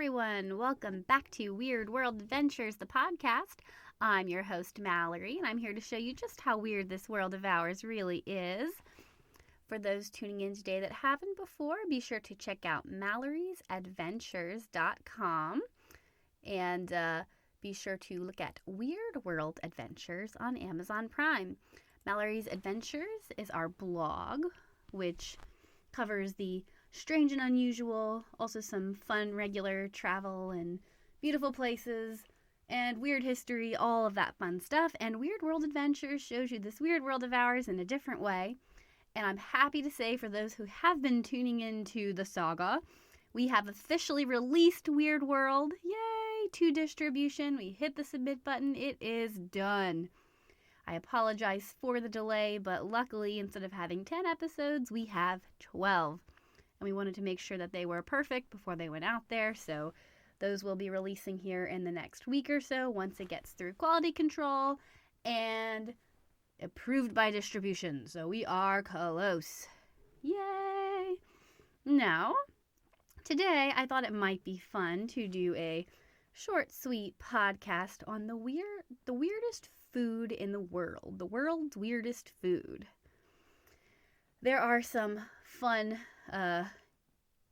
everyone. Welcome back to Weird World Adventures, the podcast. I'm your host, Mallory, and I'm here to show you just how weird this world of ours really is. For those tuning in today that haven't before, be sure to check out maloriesadventures.com and be sure to look at Weird World Adventures on Amazon Prime. Malorie's Adventures is our blog, which covers the strange and unusual, also some fun regular travel and beautiful places and weird history, all of that fun stuff. And Weird World Adventures shows you this weird world of ours in a different way. And I'm happy to say, for those who have been tuning into the saga, we have officially released Weird World. Yay! To distribution. We hit the submit button. It is done. I apologize for the delay, but luckily, instead of having 10 episodes, we have 12. And we wanted to make sure that they were perfect before they went out there, so those will be releasing here in the next week or so once it gets through quality control and approved by distribution. So we are close. Yay! Now, today I thought it might be fun to do a short, sweet podcast on the weirdest food in the world's weirdest food. There are some fun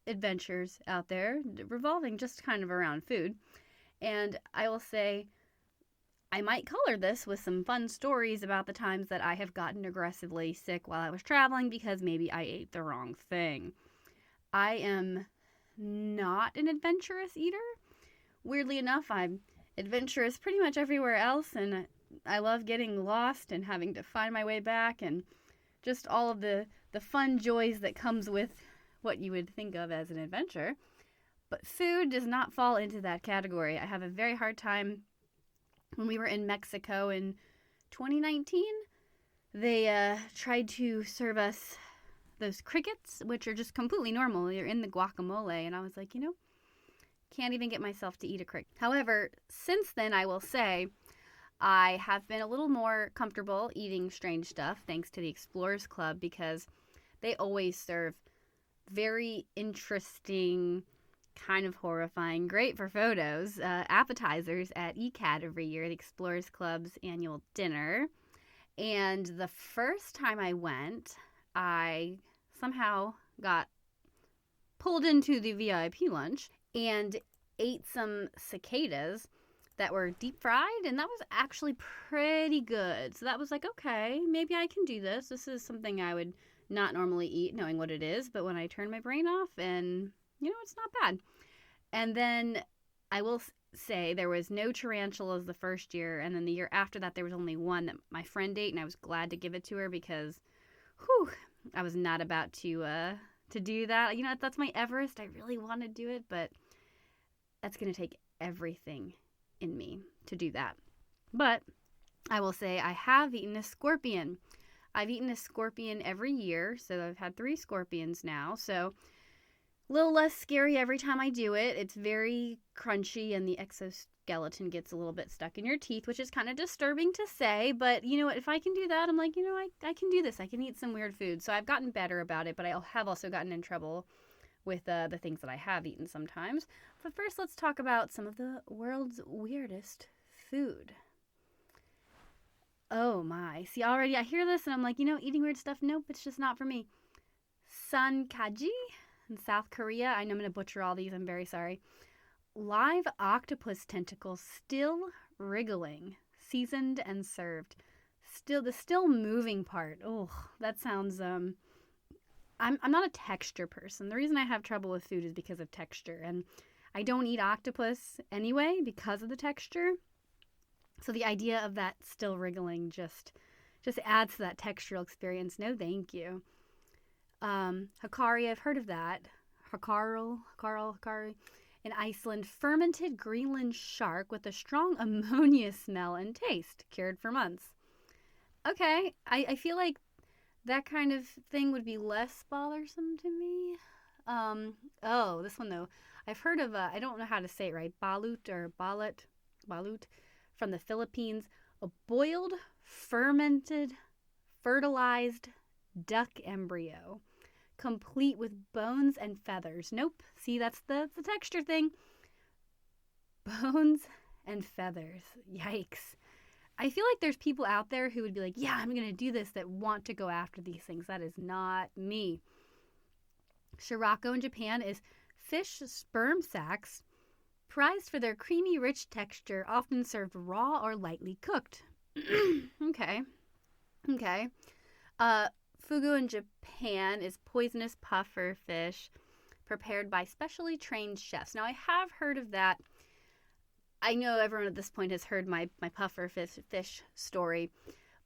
adventures out there revolving just kind of around food. And I will say I might color this with some fun stories about the times that I have gotten aggressively sick while I was traveling because maybe I ate the wrong thing. I am not an adventurous eater. Weirdly enough, I'm adventurous pretty much everywhere else, and I love getting lost and having to find my way back and just all of the fun joys that comes with what you would think of as an adventure. But food does not fall into that category. I have a very hard time. When we were in Mexico in 2019, they tried to serve us those crickets, which are just completely normal. They're in the guacamole, and I was like, can't even get myself to eat a cricket. However, since then, I will say, I have been a little more comfortable eating strange stuff thanks to the Explorers Club, because they always serve very interesting, kind of horrifying, great for photos, appetizers at ECAD every year, the Explorers Club's annual dinner. And the first time I went, I somehow got pulled into the VIP lunch and ate some cicadas that were deep fried, and that was actually pretty good. So that was like, okay, maybe I can do this. This is something I would not normally eat, knowing what it is, but when I turn my brain off, and it's not bad. And then I will say there was no tarantulas the first year, and then the year after that there was only one that my friend ate, and I was glad to give it to her because I was not about to do that. That's my Everest. I really want to do it, but that's going to take everything in me to do that. But I will say I have eaten a scorpion. I've eaten a scorpion every year, so I've had 3 scorpions now. So a little less scary every time I do it. It's very crunchy, and the exoskeleton gets a little bit stuck in your teeth, which is kind of disturbing to say. But you know what? If I can do that, I'm like, I can do this. I can eat some weird food. So I've gotten better about it, but I have also gotten in trouble with the things that I have eaten sometimes. But first, let's talk about some of the world's weirdest food. Oh my. See, already I hear this and I'm like, eating weird stuff, nope, it's just not for me. Sankaji in South Korea. I know I'm going to butcher all these, I'm very sorry. Live octopus tentacles still wriggling, seasoned and served. The still moving part. Oh, that sounds, I'm not a texture person. The reason I have trouble with food is because of texture, and I don't eat octopus anyway because of the texture. So the idea of that still wriggling just adds to that textural experience. No, thank you. Hakari, I've heard of that. Hakari. In Iceland, fermented Greenland shark with a strong ammonia smell and taste, cured for months. Okay, I feel like that kind of thing would be less bothersome to me. This one though. I've heard of, I don't know how to say it right, balut from the Philippines. A boiled, fermented, fertilized duck embryo, complete with bones and feathers. Nope. See, that's the texture thing. Bones and feathers. Yikes. I feel like there's people out there who would be like, yeah, I'm going to do this, that want to go after these things. That is not me. Shirako in Japan is fish sperm sacs, prized for their creamy, rich texture, often served raw or lightly cooked. Okay. Fugu in Japan is poisonous puffer fish prepared by specially trained chefs. Now, I have heard of that. I know everyone at this point has heard my puffer fish story,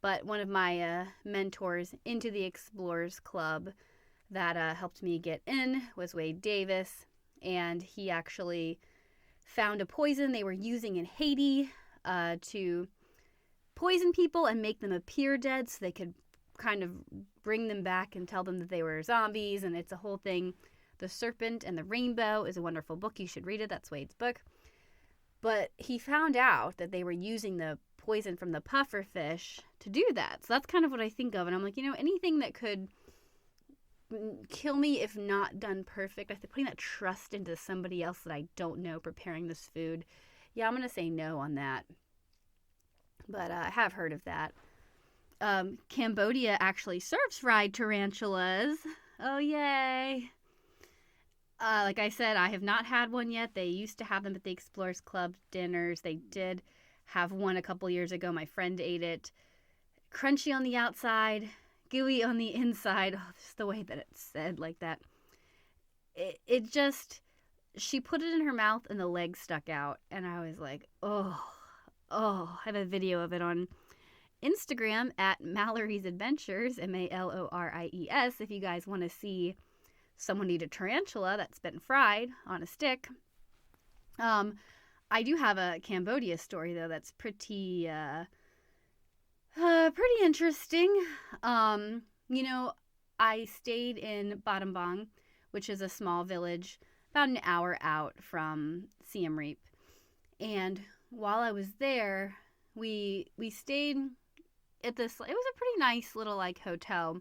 but one of my mentors into the Explorers Club that helped me get in was Wade Davis, and he actually found a poison they were using in Haiti to poison people and make them appear dead so they could kind of bring them back and tell them that they were zombies, and it's a whole thing. The Serpent and the Rainbow is a wonderful book. You should read it. That's Wade's book. But he found out that they were using the poison from the puffer fish to do that. So that's kind of what I think of. And I'm like, anything that could kill me if not done perfect. I think putting that trust into somebody else that I don't know preparing this food. Yeah, I'm going to say no on that. But I have heard of that. Cambodia actually serves fried tarantulas. Oh, yay. Like I said, I have not had one yet. They used to have them at the Explorers Club dinners. They did have one a couple years ago. My friend ate it. Crunchy on the outside, gooey on the inside. Oh, just the way that it's said like that. It just, she put it in her mouth and the leg stuck out. And I was like, oh. I have a video of it on Instagram at Malorie's Adventures, Malories, if you guys want to see someone eat a tarantula that's been fried on a stick. I do have a Cambodia story, though, that's pretty interesting. I stayed in Battambang, which is a small village about an hour out from Siem Reap. And while I was there, we stayed at this, it was a pretty nice little hotel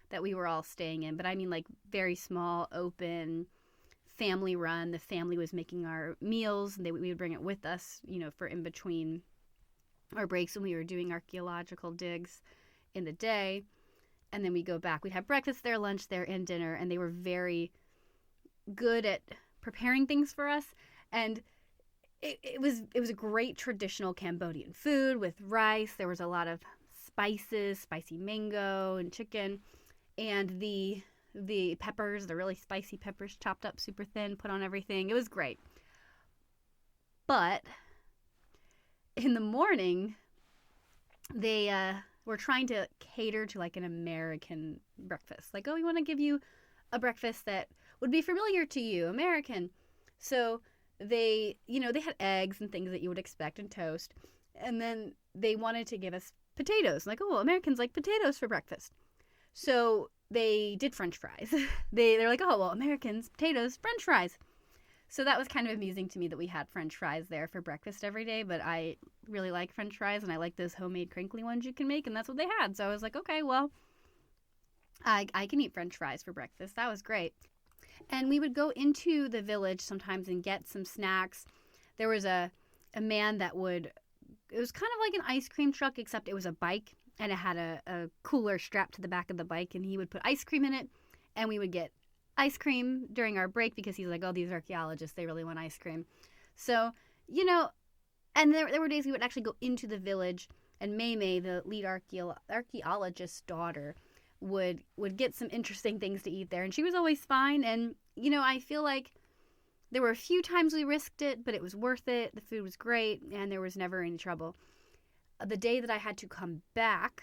that we were all staying in, but I mean very small, open, family run. The family was making our meals, and we would bring it with us, for in between our breaks when we were doing archaeological digs in the day. And then we go back. We'd have breakfast there, lunch there, and dinner, and they were very good at preparing things for us. And it was a great traditional Cambodian food with rice. There was a lot of spices, spicy mango and chicken. And the peppers, the really spicy peppers, chopped up super thin, put on everything. It was great. But in the morning, they were trying to cater to an American breakfast. We want to give you a breakfast that would be familiar to you, American. So they had eggs and things that you would expect and toast. And then they wanted to give us potatoes. Americans like potatoes for breakfast. So they did French fries. They're like, Americans, potatoes, French fries. So that was kind of amusing to me that we had French fries there for breakfast every day. But I really like French fries, and I like those homemade crinkly ones you can make, and that's what they had. So I was like, okay, well, I can eat French fries for breakfast. That was great. And we would go into the village sometimes and get some snacks. There was a man that it was kind of like an ice cream truck, except it was a bike. And it had a cooler strapped to the back of the bike, and he would put ice cream in it, and we would get ice cream during our break because he's like, oh, these archaeologists, they really want ice cream. So, and there were days we would actually go into the village, and May, the lead archaeologist's daughter, would get some interesting things to eat there, and she was always fine. And, I feel like there were a few times we risked it, but it was worth it. The food was great, and there was never any trouble. The day that I had to come back,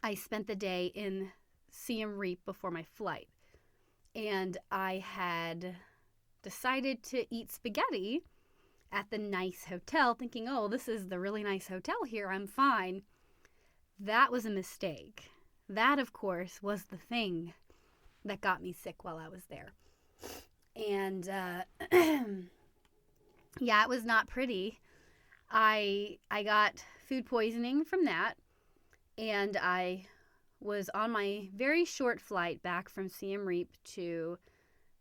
I spent the day in Siem Reap before my flight. And I had decided to eat spaghetti at the nice hotel, thinking, oh, this is the really nice hotel here, I'm fine. That was a mistake. That, of course, was the thing that got me sick while I was there. And, yeah, it was not pretty. I got food poisoning from that, and I was on my very short flight back from Siem Reap to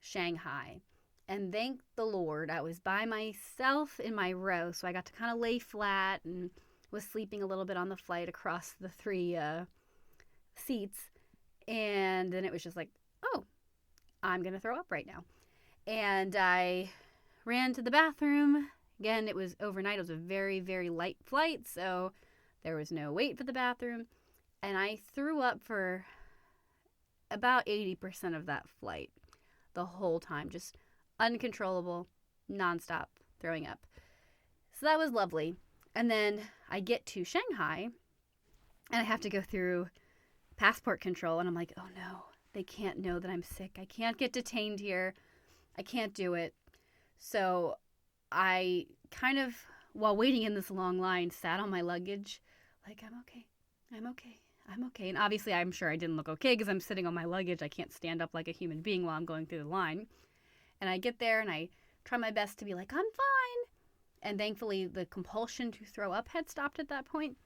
Shanghai. And thank the Lord, I was by myself in my row, so I got to kind of lay flat and was sleeping a little bit on the flight across the three seats. And then it was just like, oh, I'm going to throw up right now. And I ran to the bathroom. Again, it was overnight. It was a very, very light flight, so there was no wait for the bathroom. And I threw up for about 80% of that flight the whole time, just uncontrollable, nonstop throwing up. So that was lovely. And then I get to Shanghai and I have to go through passport control, and I'm like, oh no, they can't know that I'm sick. I can't get detained here. I can't do it. So I kind of, while waiting in this long line, sat on my luggage like, I'm okay. I'm okay. I'm okay. And obviously, I'm sure I didn't look okay because I'm sitting on my luggage. I can't stand up like a human being while I'm going through the line. And I get there and I try my best to be like, I'm fine. And thankfully, the compulsion to throw up had stopped at that point.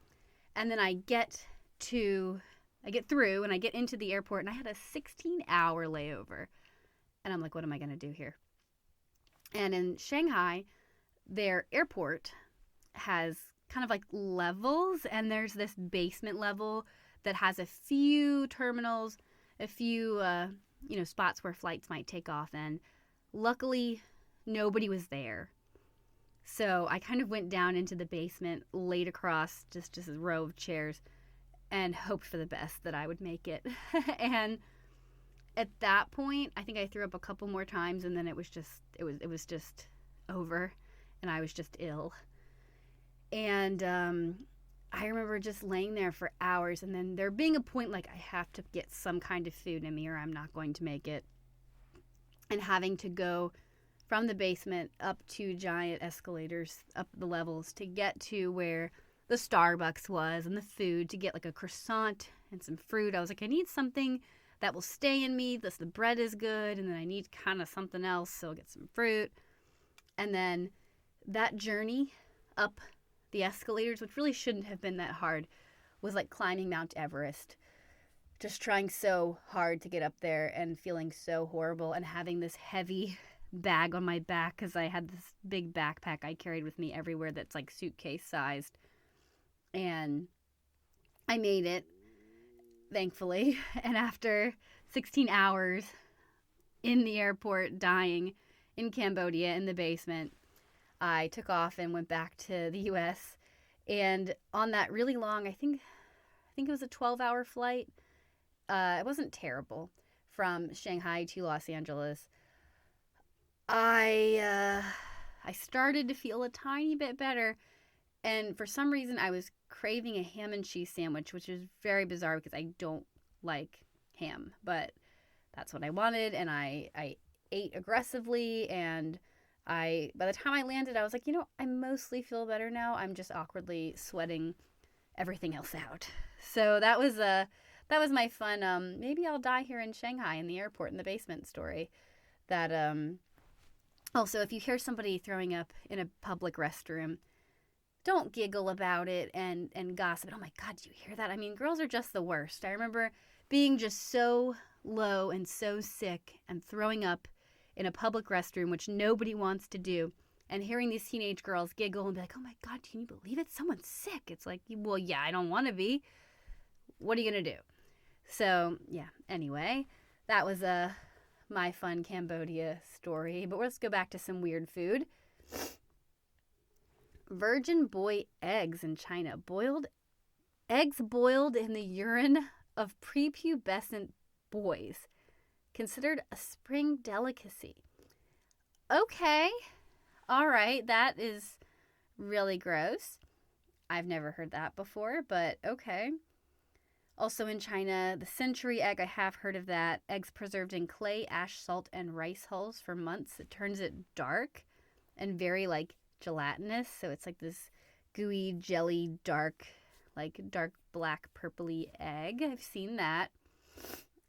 And then I get through and I get into the airport, and I had a 16-hour layover. And I'm like, what am I going to do here? And in Shanghai, their airport has kind of like levels, and there's this basement level that has a few terminals, a few spots where flights might take off. And luckily, nobody was there. So I kind of went down into the basement, laid across just a row of chairs, and hoped for the best that I would make it. And at that point, I think I threw up a couple more times, and then it was just over, and I was just ill. And I remember just laying there for hours, and then there being a point like I have to get some kind of food in me or I'm not going to make it. And having to go from the basement up two giant escalators up the levels to get to where the Starbucks was and the food, to get like a croissant and some fruit. I was like, I need something that will stay in me. The bread is good, and then I need kind of something else, so I'll get some fruit. And then that journey up the escalators, which really shouldn't have been that hard, was like climbing Mount Everest. Just trying so hard to get up there and feeling so horrible, and having this heavy bag on my back because I had this big backpack I carried with me everywhere that's like suitcase sized. And I made it, thankfully. And after 16 hours in the airport, dying in Cambodia in the basement, I took off and went back to the U.S. And on that really long, I think it was a 12-hour flight. It wasn't terrible, from Shanghai to Los Angeles. I started to feel a tiny bit better, and for some reason I was craving a ham and cheese sandwich, which is very bizarre because I don't like ham, but that's what I wanted, and I ate aggressively, and by the time I landed, I was like, I mostly feel better now. I'm just awkwardly sweating everything else out. So that was my fun, maybe I'll die here in Shanghai in the airport in the basement story. That also, if you hear somebody throwing up in a public restroom, don't giggle about it and gossip. Oh my God, do you hear that? I mean, girls are just the worst. I remember being just so low and so sick and throwing up in a public restroom, which nobody wants to do, and hearing these teenage girls giggle and be like, oh my God, can you believe it? Someone's sick. It's like, well, yeah, I don't want to be. What are you going to do? So, yeah, anyway, that was my fun Cambodia story. But let's go back to some weird food. Virgin boy eggs in China. Eggs boiled in the urine of prepubescent boys. Considered a spring delicacy. Okay. All right. That is really gross. I've never heard that before, but okay. Also in China, the century egg, I have heard of that. Eggs preserved in clay, ash, salt, and rice hulls for months. It turns it dark and very like gelatinous. So it's like this gooey, jelly, dark black, purpley egg. I've seen that.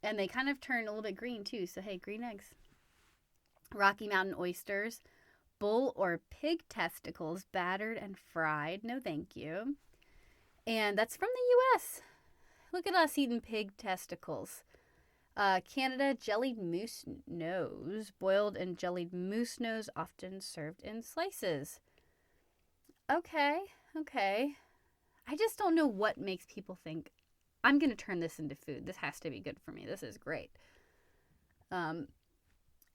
And they kind of turn a little bit green too. So hey, green eggs. Rocky Mountain oysters. Bull or pig testicles, battered and fried. No thank you. And that's from the U.S. Look at us eating pig testicles. Canada, jellied moose nose. Boiled and jellied moose nose, often served in slices. Okay, okay. I just don't know what makes people think, I'm going to turn this into food. This has to be good for me. This is great. And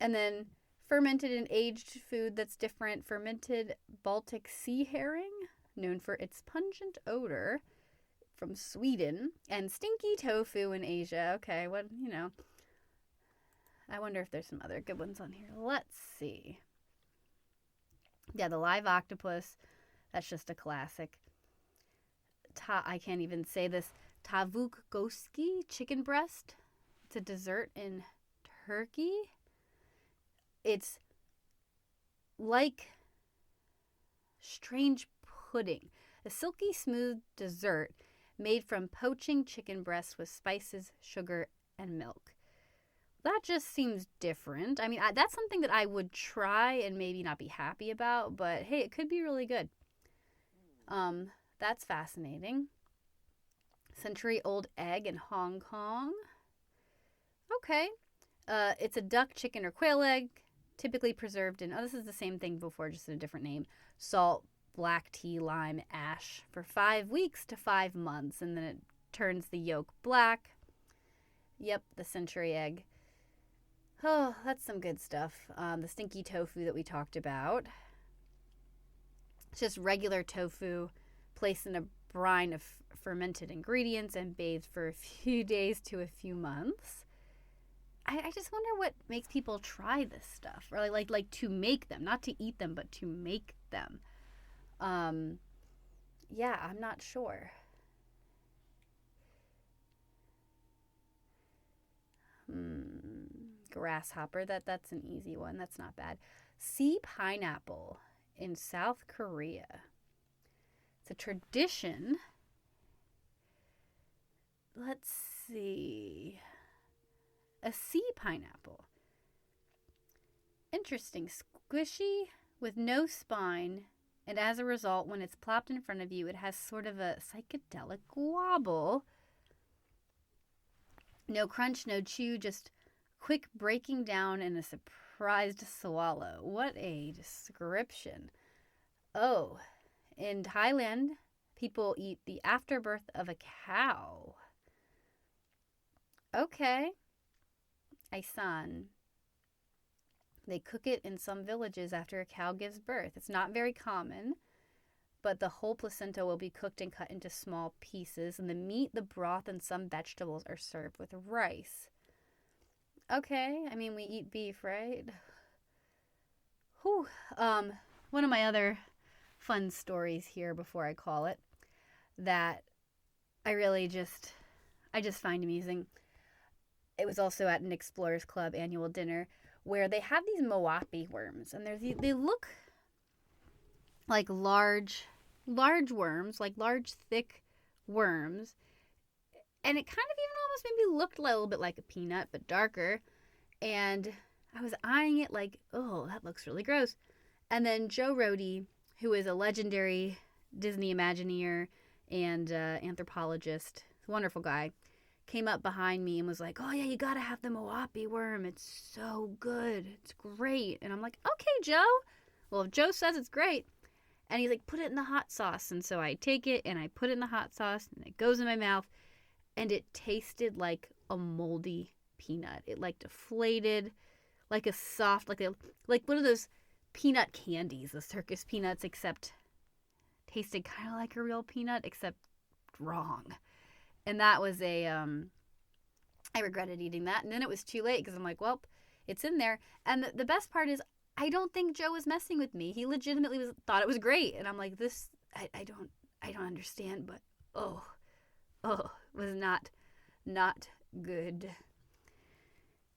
then fermented and aged food that's different. Fermented Baltic sea herring, known for its pungent odor, from Sweden. And stinky tofu in Asia. Okay, what, I wonder if there's some other good ones on here. Let's see. Yeah, the live octopus. That's just a classic. I can't even say this. Tavuk goski, chicken breast. It's a dessert in Turkey. It's like strange pudding. A silky smooth dessert made from poaching chicken breasts with spices, sugar, and milk. That just seems different. I mean, that's something that I would try and maybe not be happy about, but hey, it could be really good. That's fascinating. Century-old egg in Hong Kong. Okay. It's a duck, chicken, or quail egg, typically preserved in, this is the same thing before, just in a different name, salt, black tea, lime, ash, for 5 weeks to 5 months, and then it turns the yolk black. Yep, the century egg. Oh, that's some good stuff. The stinky tofu that we talked about. It's just regular tofu placed in a brine of fermented ingredients and bathed for a few days to a few months. I just wonder what makes people try this stuff, or like to make them, not to eat them, but to make them. Yeah, I'm not sure. Grasshopper, that's an easy one. That's not bad. Sea pineapple in South Korea. It's a tradition. Let's see. A sea pineapple. Interesting. Squishy with no spine, and as a result, when it's plopped in front of you, it has sort of a psychedelic wobble. No crunch, no chew, just quick breaking down and a surprised swallow. What a description. Oh, in Thailand, people eat the afterbirth of a cow. Okay. Aisan. They cook it in some villages after a cow gives birth. It's not very common, but the whole placenta will be cooked and cut into small pieces, and the meat, the broth, and some vegetables are served with rice. Okay, I mean, we eat beef, right? Whew. One of my other fun stories here before I call it that I just find amusing. It was also at an Explorers Club annual dinner where they have these moapi worms, and they look like large worms, like large, thick worms, and it kind of even almost maybe looked a little bit like a peanut, but darker, and I was eyeing it like, oh, that looks really gross. And then Joe Rohde, who is a legendary Disney Imagineer and anthropologist, wonderful guy, came up behind me and was like, oh yeah, you gotta have the moapi worm. It's so good. It's great. And I'm like, okay, Joe. Well, if Joe says it's great. And he's like, put it in the hot sauce. And so I take it and I put it in the hot sauce and it goes in my mouth. And it tasted like a moldy peanut. It like deflated, like a soft, like one of those peanut candies, the circus peanuts, except tasted kind of like a real peanut, except wrong. And that was I regretted eating that. And then it was too late because I'm like, well, it's in there. And the best part is, I don't think Joe was messing with me. He legitimately thought it was great. And I'm like, this, I don't understand, but it was not good.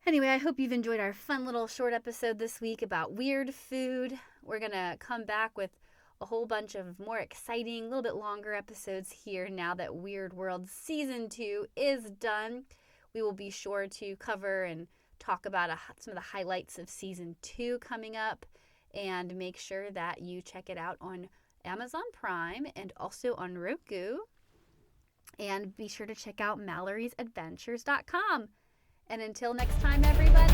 Anyway, I hope you've enjoyed our fun little short episode this week about weird food. We're going to come back with a whole bunch of more exciting, a little bit longer episodes here now that Weird World Season 2 is done. We will be sure to cover and talk about some of the highlights of Season 2 coming up, and make sure that you check it out on Amazon Prime and also on Roku. And be sure to check out Malorie'sAdventures.com. And until next time, everybody,